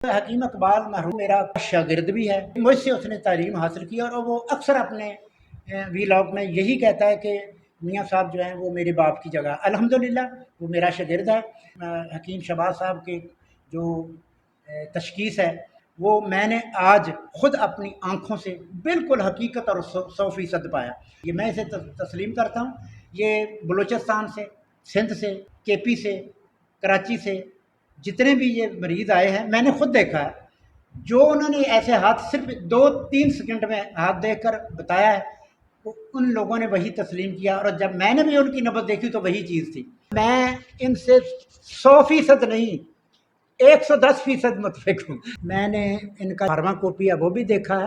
حکیم اقبال مرحوم میرا شاگرد بھی ہے، مجھ سے اس نے تعلیم حاصل کی اور وہ اکثر اپنے ویلاگ میں یہی کہتا ہے کہ میاں صاحب جو ہیں وہ میرے باپ کی جگہ، الحمدللہ وہ میرا شاگرد ہے۔ حکیم شہباز صاحب کی جو تشخیص ہے وہ میں نے آج خود اپنی آنکھوں سے بالکل حقیقت اور 100% پایا۔ یہ میں اسے تسلیم کرتا ہوں۔ یہ بلوچستان سے، سندھ سے، کے پی سے، کراچی سے جتنے بھی یہ مریض آئے ہیں میں نے خود دیکھا ہے، جو انہوں نے ایسے ہاتھ صرف 2-3 سیکنڈ میں ہاتھ دیکھ کر بتایا ہے، ان لوگوں نے وہی تسلیم کیا، اور جب میں نے بھی ان کی نبض دیکھی تو وہی چیز تھی۔ میں ان سے 100% نہیں، 110% متفق ہوں۔ میں نے ان کا فارما کوپی ہے وہ بھی دیکھا ہے،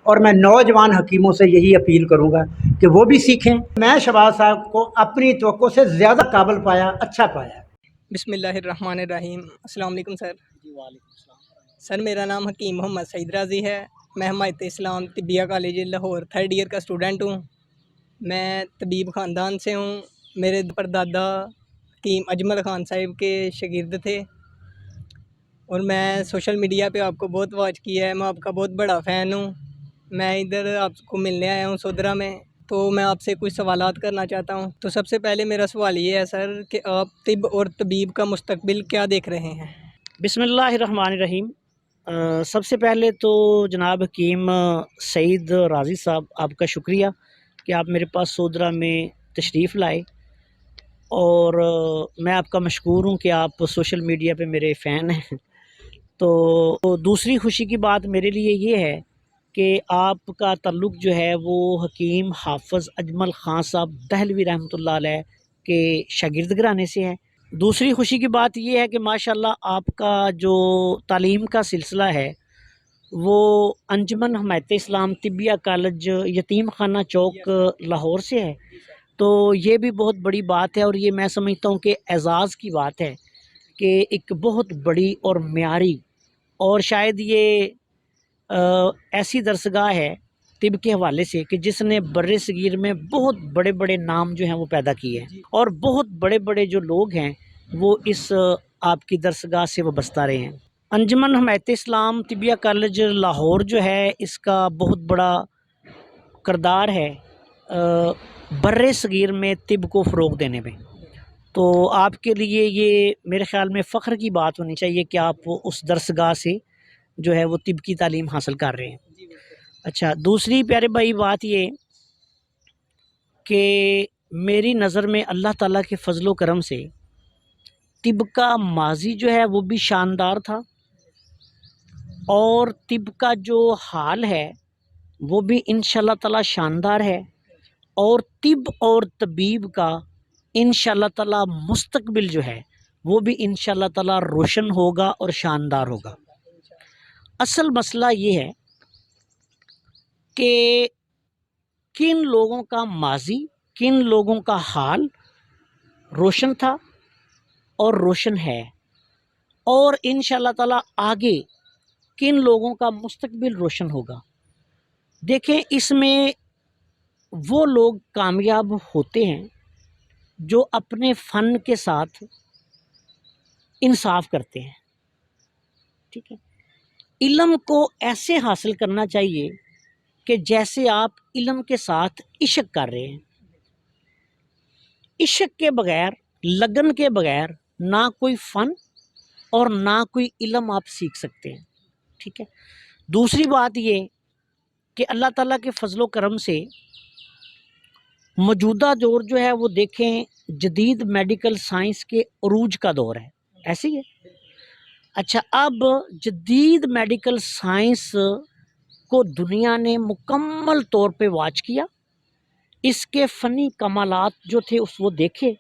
اور میں نوجوان حکیموں سے یہی اپیل کروں گا کہ وہ بھی سیکھیں۔ میں شہباز صاحب کو اپنی توقع سے زیادہ قابل پایا، اچھا پایا۔ بسم اللہ الرحمن الرحیم۔ السلام علیکم سر۔ سر میرا نام حکیم محمد سعید رازی ہے، میں حمایت اسلام Tibbiya college Lahore 3rd year کا اسٹوڈنٹ ہوں۔ میں طبیب خاندان سے ہوں۔ میرے پردادا حکیم اجمل خان صاحب کے شاگرد تھے، اور میں سوشل میڈیا پہ آپ کو بہت واچ کیا ہے، میں آپ کا بہت بڑا فین ہوں۔ میں ادھر آپ کو ملنے آیا ہوں سودرا میں، تو میں آپ سے کچھ سوالات کرنا چاہتا ہوں۔ تو سب سے پہلے میرا سوال یہ ہے سر کہ آپ طب اور طبیب کا مستقبل کیا دیکھ رہے ہیں؟ بسم اللہ الرحمن الرحیم۔ سب سے پہلے تو جناب حکیم سعید رازی صاحب، آپ کا شکریہ کہ آپ میرے پاس سودرا میں تشریف لائے، اور میں آپ کا مشکور ہوں کہ آپ سوشل میڈیا پہ میرے فین ہیں۔ تو دوسری خوشی کی بات میرے لیے یہ ہے کہ آپ کا تعلق جو ہے وہ حکیم حافظ اجمل خان صاحب دہلوی رحمۃ اللہ علیہ کے شاگرد گھرانے سے ہے۔ دوسری خوشی کی بات یہ ہے کہ ماشاءاللہ آپ کا جو تعلیم کا سلسلہ ہے وہ انجمن حمایت اسلام طبیہ کالج یتیم خانہ چوک لاہور سے ہے، تو یہ بھی بہت بڑی بات ہے، اور یہ میں سمجھتا ہوں کہ اعزاز کی بات ہے کہ ایک بہت بڑی اور معیاری، اور شاید یہ ایسی درسگاہ ہے طب کے حوالے سے کہ جس نے بر صغیر میں بہت بڑے بڑے نام جو ہیں وہ پیدا کیے ہیں، اور بہت بڑے بڑے جو لوگ ہیں وہ اس آپ کی درسگاہ سے وابستہ رہے ہیں۔ انجمن حمایت اسلام طبیہ کالج لاہور جو ہے اس کا بہت بڑا کردار ہے بر صغیر میں طب کو فروغ دینے میں، تو آپ کے لیے یہ میرے خیال میں فخر کی بات ہونی چاہیے کہ آپ اس درسگاہ سے جو ہے وہ طب کی تعلیم حاصل کر رہے ہیں۔ اچھا، دوسری پیارے بھائی بات یہ کہ میری نظر میں اللہ تعالیٰ کے فضل و کرم سے طب کا ماضی جو ہے وہ بھی شاندار تھا، اور طب کا جو حال ہے وہ بھی انشاءاللہ تعالیٰ شاندار ہے، اور طب اور طبیب کا انشاءاللہ تعالیٰ مستقبل جو ہے وہ بھی انشاءاللہ تعالیٰ روشن ہوگا اور شاندار ہوگا۔ اصل مسئلہ یہ ہے کہ کن لوگوں کا ماضی، کن لوگوں کا حال روشن تھا اور روشن ہے، اور انشاءاللہ تعالیٰ آگے کن لوگوں کا مستقبل روشن ہوگا۔ دیکھیں، اس میں وہ لوگ کامیاب ہوتے ہیں جو اپنے فن کے ساتھ انصاف کرتے ہیں، ٹھیک ہے۔ علم کو ایسے حاصل کرنا چاہیے کہ جیسے آپ علم کے ساتھ عشق کر رہے ہیں۔ عشق کے بغیر، لگن کے بغیر نہ کوئی فن اور نہ کوئی علم آپ سیکھ سکتے ہیں، ٹھیک ہے۔ دوسری بات یہ کہ اللہ تعالیٰ کے فضل و کرم سے موجودہ دور جو ہے وہ دیکھیں جدید میڈیکل سائنس کے عروج کا دور ہے، ایسے ہی ہے۔ اچھا، اب جدید میڈیکل سائنس کو دنیا نے مکمل طور پہ واچ کیا، اس کے فنی کمالات جو تھے اس وہ دیکھے،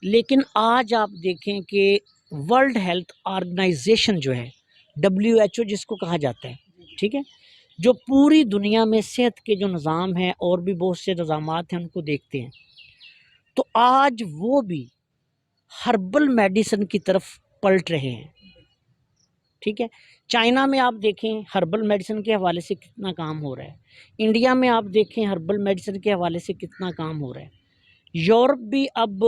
لیکن آج آپ دیکھیں کہ ورلڈ ہیلتھ آرگنائزیشن جو ہے WHO جس کو کہا جاتا ہے، ٹھیک ہے، جو پوری دنیا میں صحت کے جو نظام ہیں اور بھی بہت سے نظامات ہیں ان کو دیکھتے ہیں، تو آج وہ بھی ہربل میڈیسن کی طرف پلٹ رہے ہیں، ٹھیک ہے۔ چائنا میں آپ دیکھیں ہربل میڈیسن کے حوالے سے کتنا کام ہو رہا ہے، انڈیا میں آپ دیکھیں ہربل میڈیسن کے حوالے سے کتنا کام ہو رہا ہے، یورپ بھی اب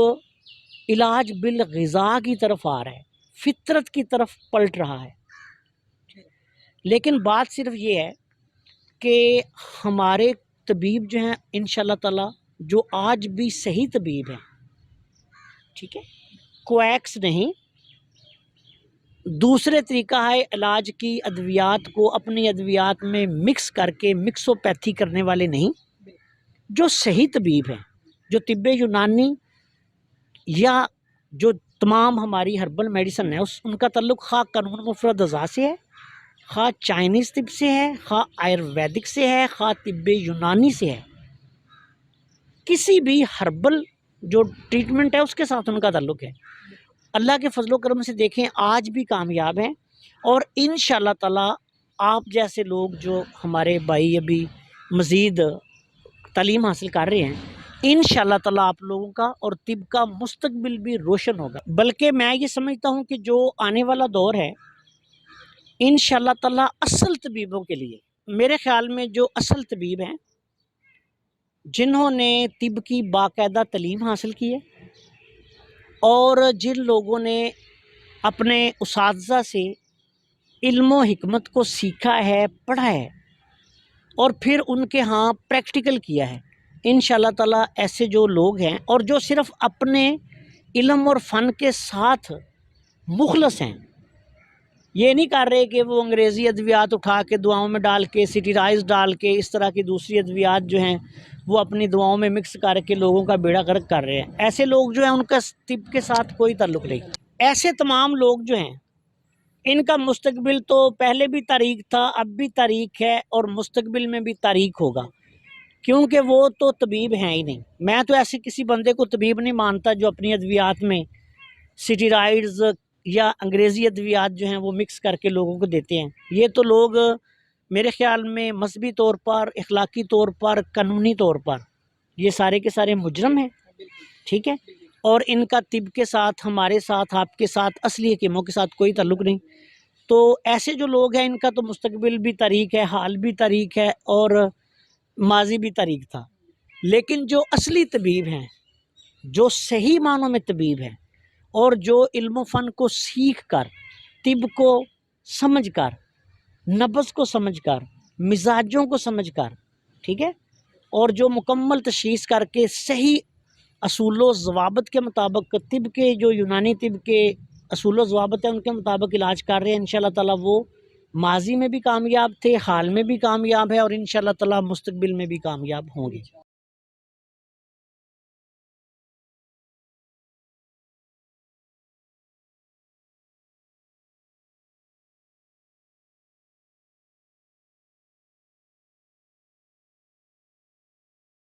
علاج بالغذا کی طرف آ رہا ہے، فطرت کی طرف پلٹ رہا ہے۔ لیکن بات صرف یہ ہے کہ ہمارے طبیب جو ہیں انشاءاللہ تعالی جو آج بھی صحیح طبیب ہیں، ٹھیک ہے، کویکس نہیں، دوسرے طریقہ ہے علاج کی ادویات کو اپنی ادویات میں مکس کر کے مکسوپیتھی کرنے والے نہیں، جو صحیح طبیب ہیں، جو طب یونانی یا جو تمام ہماری ہربل میڈیسن ہے ان کا تعلق خواہ قانون مفرد اعضاء سے ہے، خواہ چائنیز طب سے ہے، خواہ آیورویدک سے ہے، خواہ طب یونانی سے ہے، کسی بھی ہربل جو ٹریٹمنٹ ہے اس کے ساتھ ان کا تعلق ہے۔ اللہ کے فضل و کرم سے دیکھیں آج بھی کامیاب ہیں، اور انشاءاللہ تعالی آپ جیسے لوگ جو ہمارے بھائی ابھی مزید تعلیم حاصل کر رہے ہیں، انشاءاللہ تعالی آپ لوگوں کا اور طب کا مستقبل بھی روشن ہوگا۔ بلکہ میں یہ سمجھتا ہوں کہ جو آنے والا دور ہے انشاءاللہ تعالی اصل طبیبوں کے لیے، میرے خیال میں جو اصل طبیب ہیں جنہوں نے طب کی باقاعدہ تعلیم حاصل کی ہے اور جن لوگوں نے اپنے اساتذہ سے علم و حکمت کو سیکھا ہے، پڑھا ہے اور پھر ان کے ہاں پریکٹیکل کیا ہے، انشاءاللہ تعالی ایسے جو لوگ ہیں اور جو صرف اپنے علم اور فن کے ساتھ مخلص ہیں، یہ نہیں کر رہے کہ وہ انگریزی ادویات اٹھا کے دعاؤں میں ڈال کے سٹیرائز ڈال کے اس طرح کی دوسری ادویات جو ہیں وہ اپنی دعاؤں میں مکس کر کے لوگوں کا بیڑا غرق کر رہے ہیں۔ ایسے لوگ جو ہیں ان کا طب کے ساتھ کوئی تعلق نہیں۔ ایسے تمام لوگ جو ہیں ان کا مستقبل تو پہلے بھی تاریک تھا، اب بھی تاریک ہے اور مستقبل میں بھی تاریک ہوگا، کیونکہ وہ تو طبیب ہیں ہی نہیں۔ میں تو ایسے کسی بندے کو طبیب نہیں مانتا جو اپنی ادویات میں سٹیرائڈز یا انگریزی ادویات جو ہیں وہ مکس کر کے لوگوں کو دیتے ہیں۔ یہ تو لوگ میرے خیال میں مذہبی طور پر، اخلاقی طور پر، قانونی طور پر یہ سارے کے سارے مجرم ہیں، ٹھیک ہے، اور ان کا طب کے ساتھ، ہمارے ساتھ، آپ کے ساتھ، اصلی حکیموں کے ساتھ کوئی تعلق نہیں۔ تو ایسے جو لوگ ہیں ان کا تو مستقبل بھی تاریک ہے، حال بھی تاریک ہے اور ماضی بھی تاریک تھا۔ لیکن جو اصلی طبیب ہیں، جو صحیح معنوں میں طبیب ہیں اور جو علم و فن کو سیکھ کر، طب کو سمجھ کر، نبض کو سمجھ کر، مزاجوں کو سمجھ کر، ٹھیک ہے، اور جو مکمل تشخیص کر کے صحیح اصول و ضوابط کے مطابق طب کے جو یونانی طب کے اصول و ضوابط ہیں ان کے مطابق علاج کر رہے ہیں، انشاءاللہ تعالی وہ ماضی میں بھی کامیاب تھے، حال میں بھی کامیاب ہے اور انشاءاللہ تعالی مستقبل میں بھی کامیاب ہوں گے۔